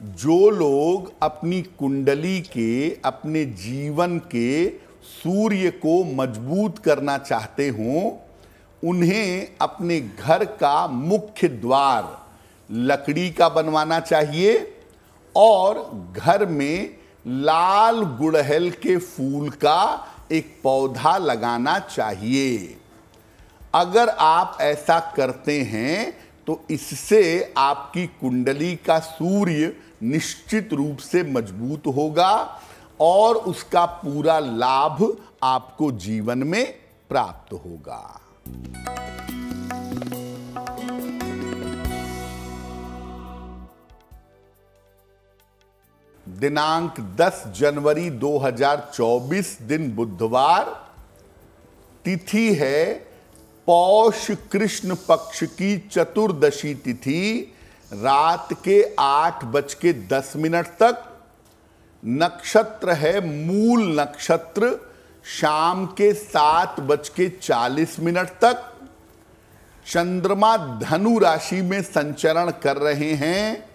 जो लोग अपनी कुंडली के, अपने जीवन के सूर्य को मजबूत करना चाहते हों, उन्हें अपने घर का मुख्य द्वार लकड़ी का बनवाना चाहिए और घर में लाल गुड़हल के फूल का एक पौधा लगाना चाहिए। अगर आप ऐसा करते हैं तो इससे आपकी कुंडली का सूर्य निश्चित रूप से मजबूत होगा और उसका पूरा लाभ आपको जीवन में प्राप्त होगा। दिनांक 10 जनवरी 2024 दिन बुधवार, तिथि है पौष कृष्ण पक्ष की चतुर्दशी तिथि, रात के 8:10 तक। नक्षत्र है मूल नक्षत्र, शाम के 7:40 तक। चंद्रमा धनु राशि में संचरण कर रहे हैं।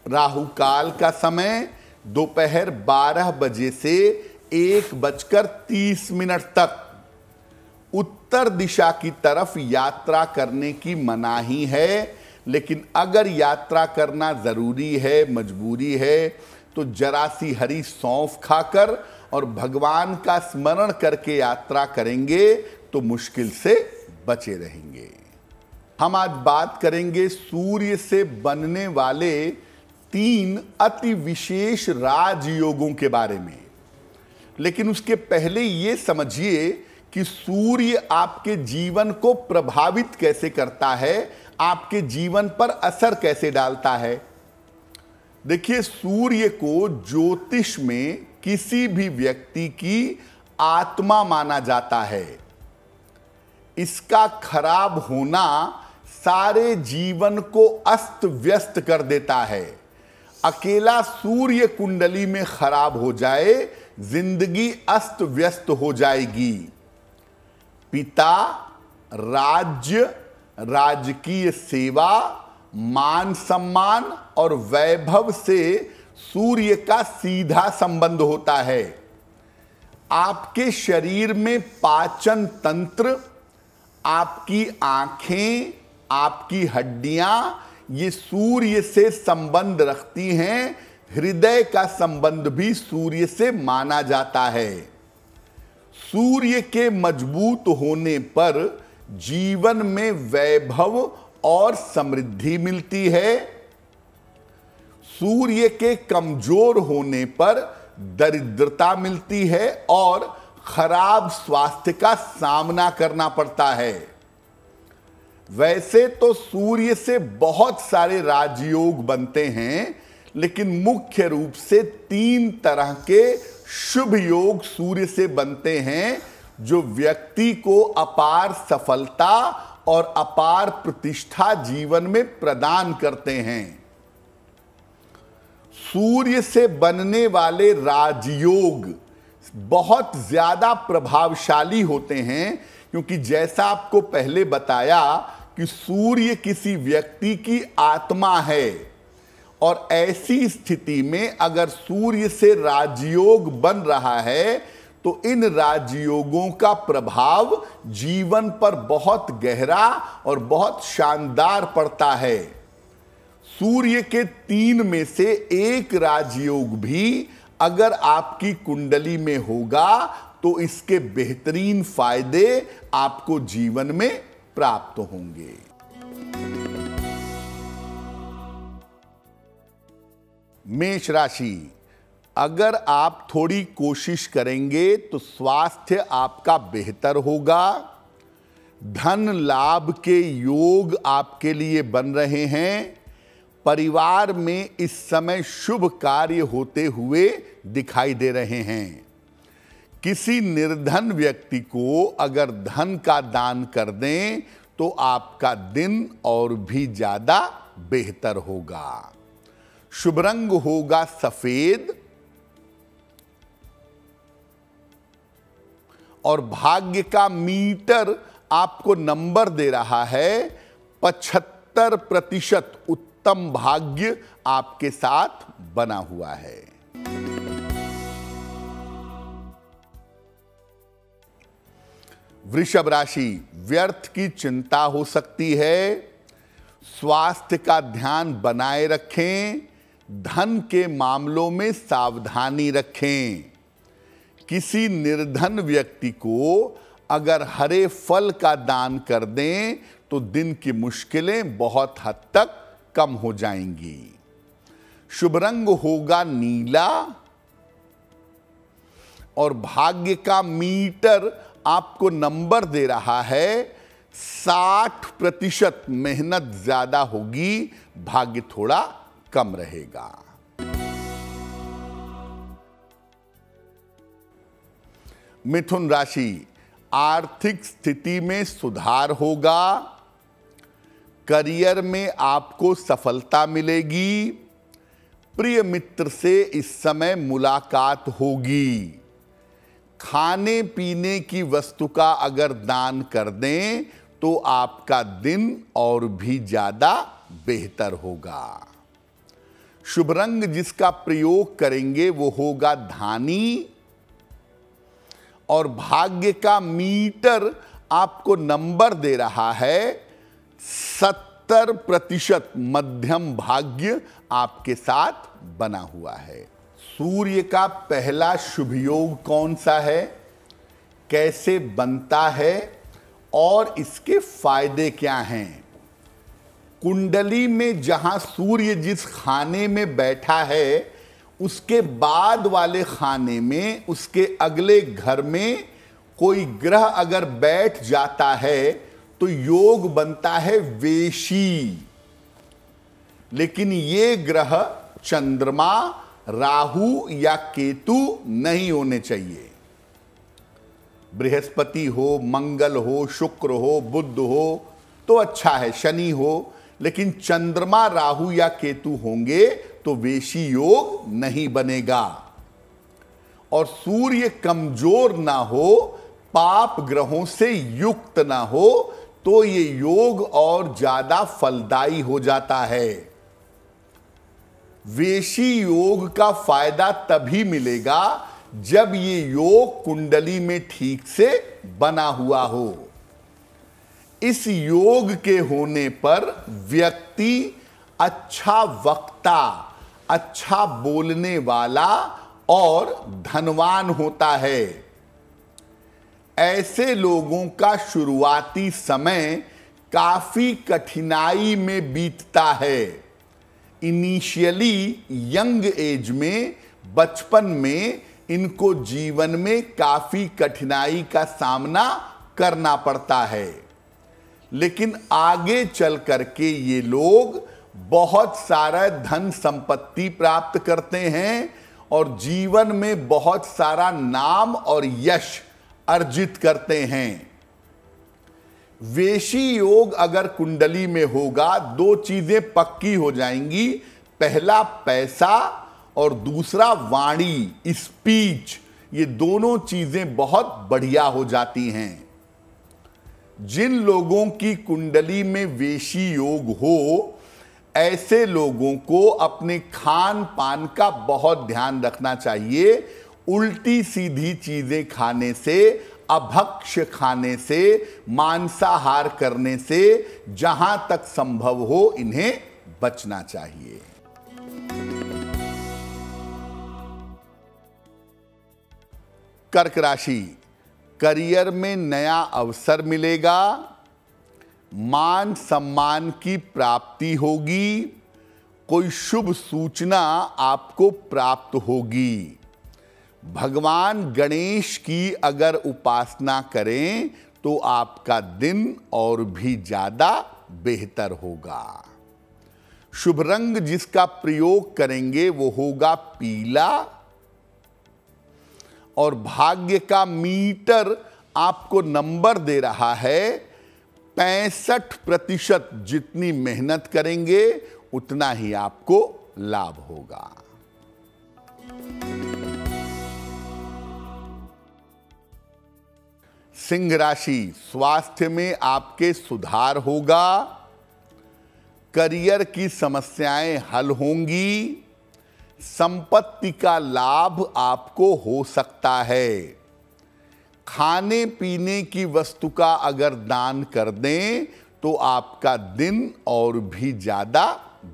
राहु काल का समय दोपहर 12 बजे से 1:30 तक। उत्तर दिशा की तरफ यात्रा करने की मनाही है, लेकिन अगर यात्रा करना जरूरी है, मजबूरी है, तो जरा सी हरी सौंफ खाकर और भगवान का स्मरण करके यात्रा करेंगे तो मुश्किल से बचे रहेंगे। हम आज बात करेंगे सूर्य से बनने वाले 3 अति विशेष राजयोगों के बारे में। लेकिन उसके पहले ये समझिए कि सूर्य आपके जीवन को प्रभावित कैसे करता है, आपके जीवन पर असर कैसे डालता है। देखिए, सूर्य को ज्योतिष में किसी भी व्यक्ति की आत्मा माना जाता है। इसका खराब होना सारे जीवन को अस्त व्यस्त कर देता है। अकेला सूर्य कुंडली में खराब हो जाए, जिंदगी अस्त व्यस्त हो जाएगी। पिता, राज्य, राजकीय सेवा, मान सम्मान और वैभव से सूर्य का सीधा संबंध होता है। आपके शरीर में पाचन तंत्र, आपकी आंखें, आपकी हड्डियां, ये सूर्य से संबंध रखती हैं। हृदय का संबंध भी सूर्य से माना जाता है। सूर्य के मजबूत होने पर जीवन में वैभव और समृद्धि मिलती है। सूर्य के कमजोर होने पर दरिद्रता मिलती है और खराब स्वास्थ्य का सामना करना पड़ता है। वैसे तो सूर्य से बहुत सारे राजयोग बनते हैं, लेकिन मुख्य रूप से 3 तरह के शुभ योग सूर्य से बनते हैं, जो व्यक्ति को अपार सफलता और अपार प्रतिष्ठा जीवन में प्रदान करते हैं। सूर्य से बनने वाले राजयोग बहुत ज्यादा प्रभावशाली होते हैं, क्योंकि जैसा आपको पहले बताया कि सूर्य किसी व्यक्ति की आत्मा है, और ऐसी स्थिति में अगर सूर्य से राजयोग बन रहा है तो इन राजयोगों का प्रभाव जीवन पर बहुत गहरा और बहुत शानदार पड़ता है। सूर्य के 3 में से एक राजयोग भी अगर आपकी कुंडली में होगा तो इसके बेहतरीन फायदे आपको जीवन में प्राप्त होंगे। मेष राशि, अगर आप थोड़ी कोशिश करेंगे तो स्वास्थ्य आपका बेहतर होगा। धन लाभ के योग आपके लिए बन रहे हैं। परिवार में इस समय शुभ कार्य होते हुए दिखाई दे रहे हैं। किसी निर्धन व्यक्ति को अगर धन का दान कर दें तो आपका दिन और भी ज्यादा बेहतर होगा। शुभ रंग होगा सफेद और भाग्य का मीटर आपको नंबर दे रहा है 75% उत्तम भाग्य आपके साथ बना हुआ है। वृषभ राशि, व्यर्थ की चिंता हो सकती है। स्वास्थ्य का ध्यान बनाए रखें। धन के मामलों में सावधानी रखें। किसी निर्धन व्यक्ति को अगर हरे फल का दान कर दें तो दिन की मुश्किलें बहुत हद तक कम हो जाएंगी। शुभ रंग होगा नीला और भाग्य का मीटर आपको नंबर दे रहा है 60%। मेहनत ज्यादा होगी, भाग्य थोड़ा कम रहेगा। मिथुन राशि, आर्थिक स्थिति में सुधार होगा। करियर में आपको सफलता मिलेगी। प्रिय मित्र से इस समय मुलाकात होगी। खाने पीने की वस्तु का अगर दान कर दें तो आपका दिन और भी ज्यादा बेहतर होगा। शुभ रंग जिसका प्रयोग करेंगे वो होगा धानी और भाग्य का मीटर आपको नंबर दे रहा है 70%। मध्यम भाग्य आपके साथ बना हुआ है। सूर्य का पहला शुभ योग कौन सा है, कैसे बनता है और इसके फायदे क्या हैं? कुंडली में जहां सूर्य जिस खाने में बैठा है उसके बाद वाले खाने में, उसके अगले घर में कोई ग्रह अगर बैठ जाता है तो योग बनता है वेशी। लेकिन ये ग्रह चंद्रमा, राहु या केतु नहीं होने चाहिए। बृहस्पति हो, मंगल हो, शुक्र हो, बुध हो तो अच्छा है, शनि हो, लेकिन चंद्रमा, राहु या केतु होंगे तो वेशी योग नहीं बनेगा। और सूर्य कमजोर ना हो, पाप ग्रहों से युक्त ना हो तो ये योग और ज्यादा फलदायी हो जाता है। वेशी योग का फायदा तभी मिलेगा जब ये योग कुंडली में ठीक से बना हुआ हो। इस योग के होने पर व्यक्ति अच्छा वक्ता, अच्छा बोलने वाला और धनवान होता है। ऐसे लोगों का शुरुआती समय काफी कठिनाई में बीतता है। इनिशियली यंग एज में, बचपन में इनको जीवन में काफी कठिनाई का सामना करना पड़ता है, लेकिन आगे चल करके ये लोग बहुत सारा धन संपत्ति प्राप्त करते हैं और जीवन में बहुत सारा नाम और यश अर्जित करते हैं। वेशी योग अगर कुंडली में होगा, दो चीजें पक्की हो जाएंगी। पहला पैसा और दूसरा वाणी, स्पीच। ये दोनों चीजें बहुत बढ़िया हो जाती हैं। जिन लोगों की कुंडली में वेशी योग हो, ऐसे लोगों को अपने खान पान का बहुत ध्यान रखना चाहिए। उल्टी सीधी चीजें खाने से, अभक्ष्य खाने से, मांसाहार करने से जहां तक संभव हो इन्हें बचना चाहिए। कर्क राशि, करियर में नया अवसर मिलेगा। मान सम्मान की प्राप्ति होगी। कोई शुभ सूचना आपको प्राप्त होगी। भगवान गणेश की अगर उपासना करें तो आपका दिन और भी ज्यादा बेहतर होगा। शुभ रंग जिसका प्रयोग करेंगे वो होगा पीला और भाग्य का मीटर आपको नंबर दे रहा है 65%। जितनी मेहनत करेंगे उतना ही आपको लाभ होगा। सिंह राशि, स्वास्थ्य में आपके सुधार होगा। करियर की समस्याएं हल होंगी, संपत्ति का लाभ आपको हो सकता है। खाने पीने की वस्तु का अगर दान कर दें तो आपका दिन और भी ज्यादा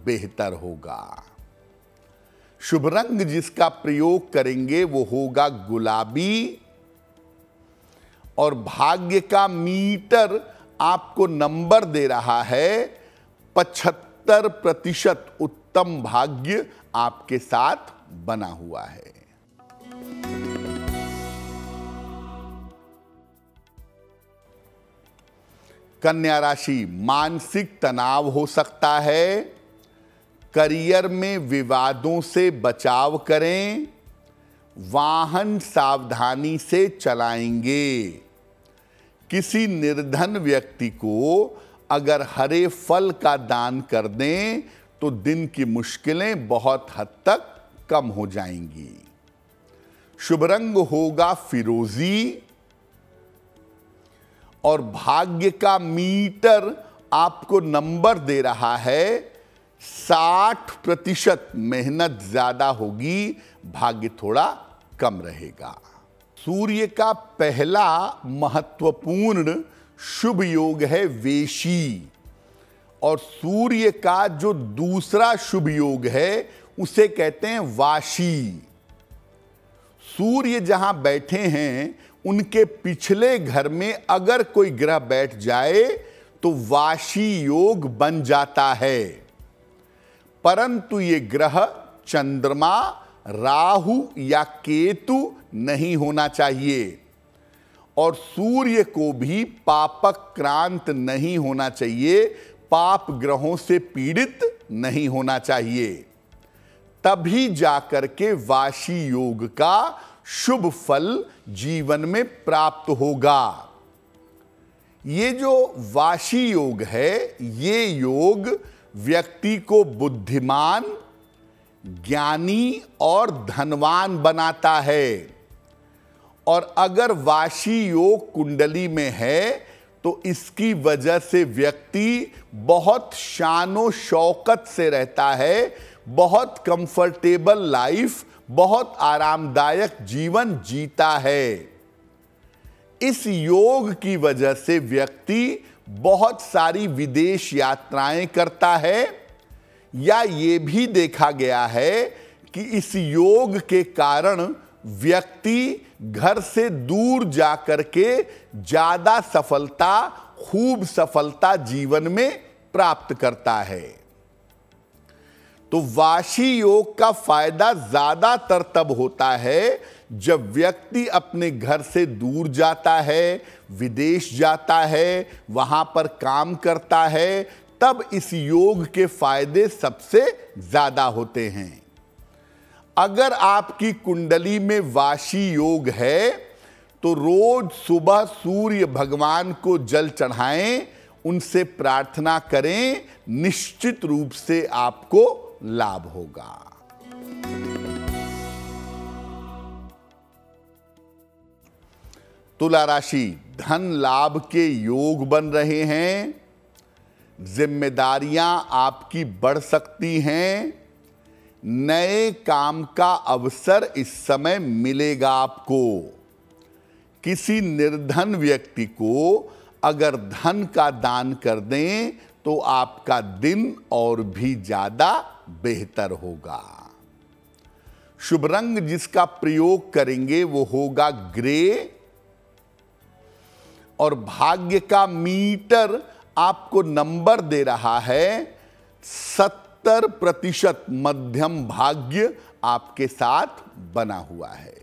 बेहतर होगा। शुभ रंग जिसका प्रयोग करेंगे वो होगा गुलाबी, और भाग्य का मीटर आपको नंबर दे रहा है 75% उत्तम भाग्य आपके साथ बना हुआ है। कन्या राशि, मानसिक तनाव हो सकता है। करियर में विवादों से बचाव करें। वाहन सावधानी से चलाएंगे। किसी निर्धन व्यक्ति को अगर हरे फल का दान कर दें तो दिन की मुश्किलें बहुत हद तक कम हो जाएंगी। शुभ रंग होगा फिरोजी, और भाग्य का मीटर आपको नंबर दे रहा है 60%। मेहनत ज्यादा होगी, भाग्य थोड़ा कम रहेगा। सूर्य का पहला महत्वपूर्ण शुभ योग है वेशी, और सूर्य का जो दूसरा शुभ योग है उसे कहते हैं वाशी। सूर्य जहां बैठे हैं उनके पिछले घर में अगर कोई ग्रह बैठ जाए तो वाशी योग बन जाता है, परंतु ये ग्रह चंद्रमा, राहु या केतु नहीं होना चाहिए, और सूर्य को भी पापक्रांत नहीं होना चाहिए, पाप ग्रहों से पीड़ित नहीं होना चाहिए। तभी जाकर के वाशी योग का शुभ फल जीवन में प्राप्त होगा। ये जो वाशी योग है, ये योग व्यक्ति को बुद्धिमान, ज्ञानी और धनवान बनाता है। और अगर वाशी योग कुंडली में है तो इसकी वजह से व्यक्ति बहुत शानो शौकत से रहता है, बहुत कंफर्टेबल लाइफ, बहुत आरामदायक जीवन जीता है। इस योग की वजह से व्यक्ति बहुत सारी विदेश यात्राएं करता है, या ये भी देखा गया है कि इस योग के कारण व्यक्ति घर से दूर जाकर के ज्यादा सफलता, खूब सफलता जीवन में प्राप्त करता है। तो वाशी योग का फायदा ज्यादातर तब होता है जब व्यक्ति अपने घर से दूर जाता है, विदेश जाता है, वहां पर काम करता है, तब इस योग के फायदे सबसे ज्यादा होते हैं। अगर आपकी कुंडली में वाशी योग है तो रोज सुबह सूर्य भगवान को जल चढ़ाएं, उनसे प्रार्थना करें, निश्चित रूप से आपको लाभ होगा। तुला राशि, धन लाभ के योग बन रहे हैं। जिम्मेदारियां आपकी बढ़ सकती हैं। नए काम का अवसर इस समय मिलेगा आपको। किसी निर्धन व्यक्ति को अगर धन का दान कर दें तो आपका दिन और भी ज्यादा बेहतर होगा। शुभ रंग जिसका प्रयोग करेंगे वो होगा ग्रे, और भाग्य का मीटर आपको नंबर दे रहा है 70%। मध्यम भाग्य आपके साथ बना हुआ है।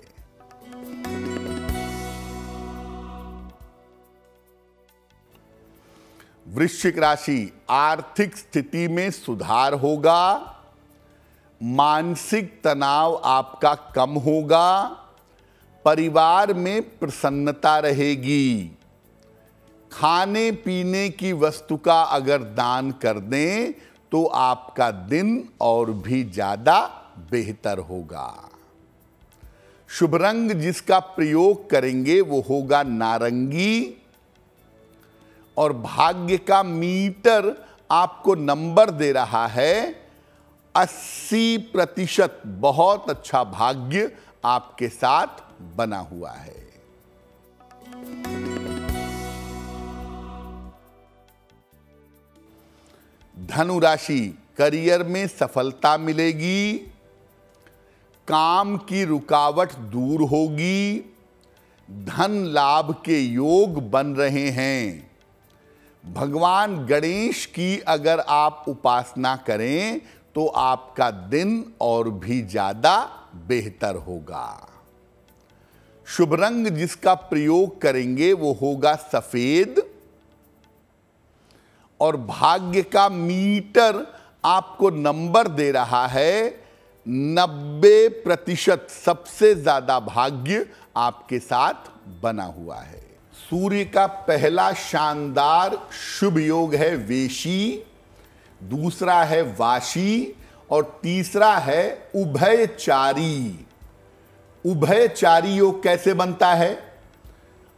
वृश्चिक राशि, आर्थिक स्थिति में सुधार होगा। मानसिक तनाव आपका कम होगा। परिवार में प्रसन्नता रहेगी। खाने पीने की वस्तु का अगर दान कर दें तो आपका दिन और भी ज्यादा बेहतर होगा। शुभ रंग जिसका प्रयोग करेंगे वो होगा नारंगी, और भाग्य का मीटर आपको नंबर दे रहा है 80%। बहुत अच्छा भाग्य आपके साथ बना हुआ है। धनु राशि, करियर में सफलता मिलेगी, काम की रुकावट दूर होगी, धन लाभ के योग बन रहे हैं। भगवान गणेश की अगर आप उपासना करें तो आपका दिन और भी ज्यादा बेहतर होगा। शुभ रंग जिसका प्रयोग करेंगे वो होगा सफेद, और भाग्य का मीटर आपको नंबर दे रहा है 90%। सबसे ज्यादा भाग्य आपके साथ बना हुआ है। सूर्य का पहला शानदार शुभ योग है वेशी, दूसरा है वाशी और तीसरा है उभयचारी। उभयचारी योग कैसे बनता है?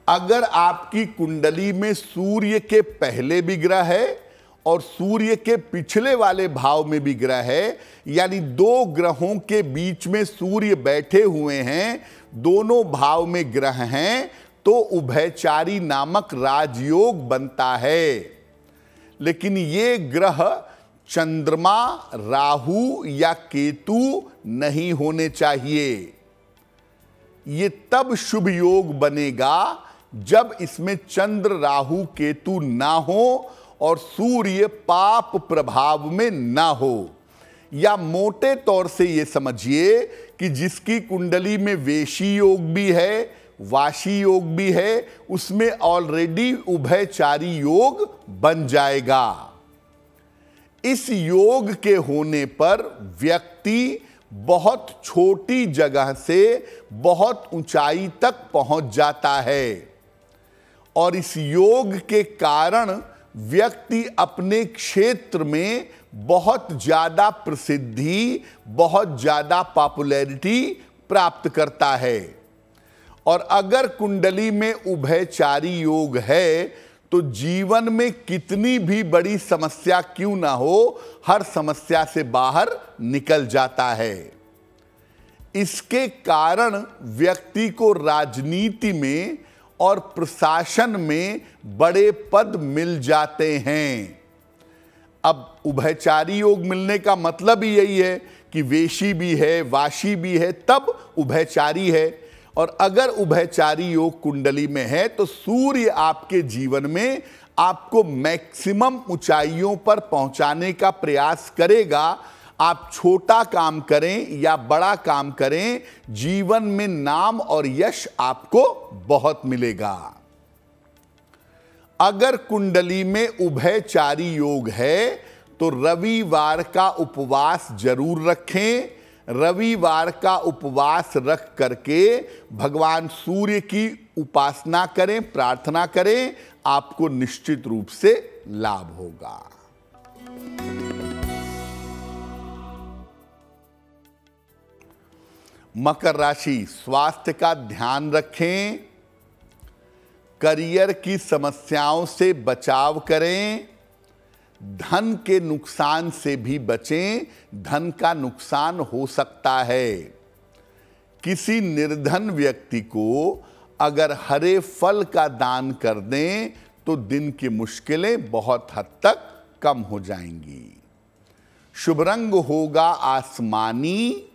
अगर आपकी कुंडली में सूर्य के पहले भी ग्रह है और सूर्य के पिछले वाले भाव में भी ग्रह है, यानी दो ग्रहों के बीच में सूर्य बैठे हुए हैं, दोनों भाव में ग्रह हैं, तो उभयचारी नामक राजयोग बनता है। लेकिन ये ग्रह चंद्रमा, राहु या केतु नहीं होने चाहिए। ये तब शुभ योग बनेगा जब इसमें चंद्र, राहु, केतु ना हो और सूर्य पाप प्रभाव में ना हो। या मोटे तौर से ये समझिए कि जिसकी कुंडली में वेशी योग भी है, वाशी योग भी है, उसमें ऑलरेडी उभयचारी योग बन जाएगा। इस योग के होने पर व्यक्ति बहुत छोटी जगह से बहुत ऊंचाई तक पहुंच जाता है, और इस योग के कारण व्यक्ति अपने क्षेत्र में बहुत ज्यादा प्रसिद्धि, बहुत ज्यादा पॉपुलैरिटी प्राप्त करता है। और अगर कुंडली में उभयचारी योग है तो जीवन में कितनी भी बड़ी समस्या क्यों ना हो, हर समस्या से बाहर निकल जाता है। इसके कारण व्यक्ति को राजनीति में और प्रशासन में बड़े पद मिल जाते हैं। अब उभयचारी योग मिलने का मतलब ही यही है कि वेशी भी है, वाशी भी है, तब उभयचारी है। और अगर उभयचारी योग कुंडली में है तो सूर्य आपके जीवन में आपको मैक्सिमम ऊंचाइयों पर पहुंचाने का प्रयास करेगा। आप छोटा काम करें या बड़ा काम करें, जीवन में नाम और यश आपको बहुत मिलेगा। अगर कुंडली में उभयचारी योग है तो रविवार का उपवास जरूर रखें। रविवार का उपवास रख करके भगवान सूर्य की उपासना करें, प्रार्थना करें, आपको निश्चित रूप से लाभ होगा। मकर राशि, स्वास्थ्य का ध्यान रखें, करियर की समस्याओं से बचाव करें, धन के नुकसान से भी बचें। धन का नुकसान हो सकता है। किसी निर्धन व्यक्ति को अगर हरे फल का दान कर दें तो दिन की मुश्किलें बहुत हद तक कम हो जाएंगी। शुभ रंग होगा आसमानी,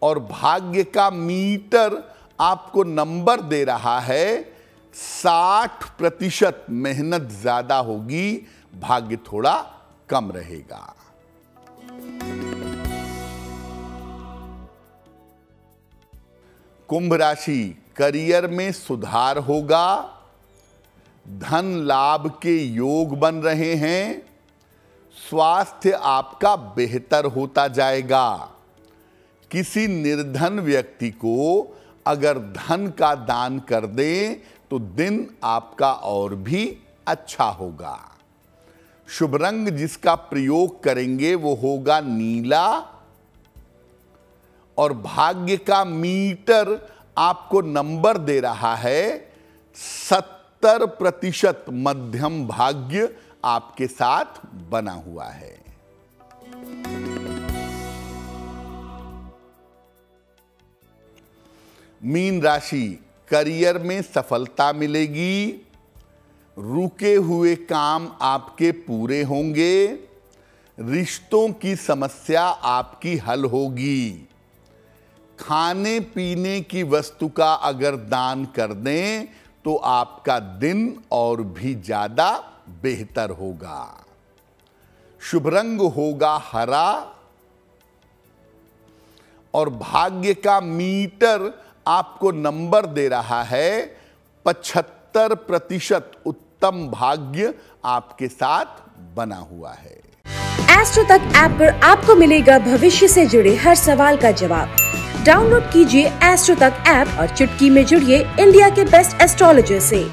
और भाग्य का मीटर आपको नंबर दे रहा है 60%। मेहनत ज्यादा होगी, भाग्य थोड़ा कम रहेगा। कुंभ राशि, करियर में सुधार होगा, धन लाभ के योग बन रहे हैं, स्वास्थ्य आपका बेहतर होता जाएगा। किसी निर्धन व्यक्ति को अगर धन का दान कर दें तो दिन आपका और भी अच्छा होगा। शुभ रंग जिसका प्रयोग करेंगे वो होगा नीला, और भाग्य का मीटर आपको नंबर दे रहा है 70%। मध्यम भाग्य आपके साथ बना हुआ है। मीन राशि, करियर में सफलता मिलेगी, रुके हुए काम आपके पूरे होंगे, रिश्तों की समस्या आपकी हल होगी। खाने पीने की वस्तु का अगर दान कर दें तो आपका दिन और भी ज्यादा बेहतर होगा। शुभ रंग होगा हरा और भाग्य का मीटर आपको नंबर दे रहा है 75% उत्तम भाग्य आपके साथ बना हुआ है। एस्ट्रो तक ऐप पर आपको मिलेगा भविष्य से जुड़े हर सवाल का जवाब। डाउनलोड कीजिए एस्ट्रो तक ऐप और चुटकी में जुड़िए इंडिया के बेस्ट एस्ट्रोलॉजर से।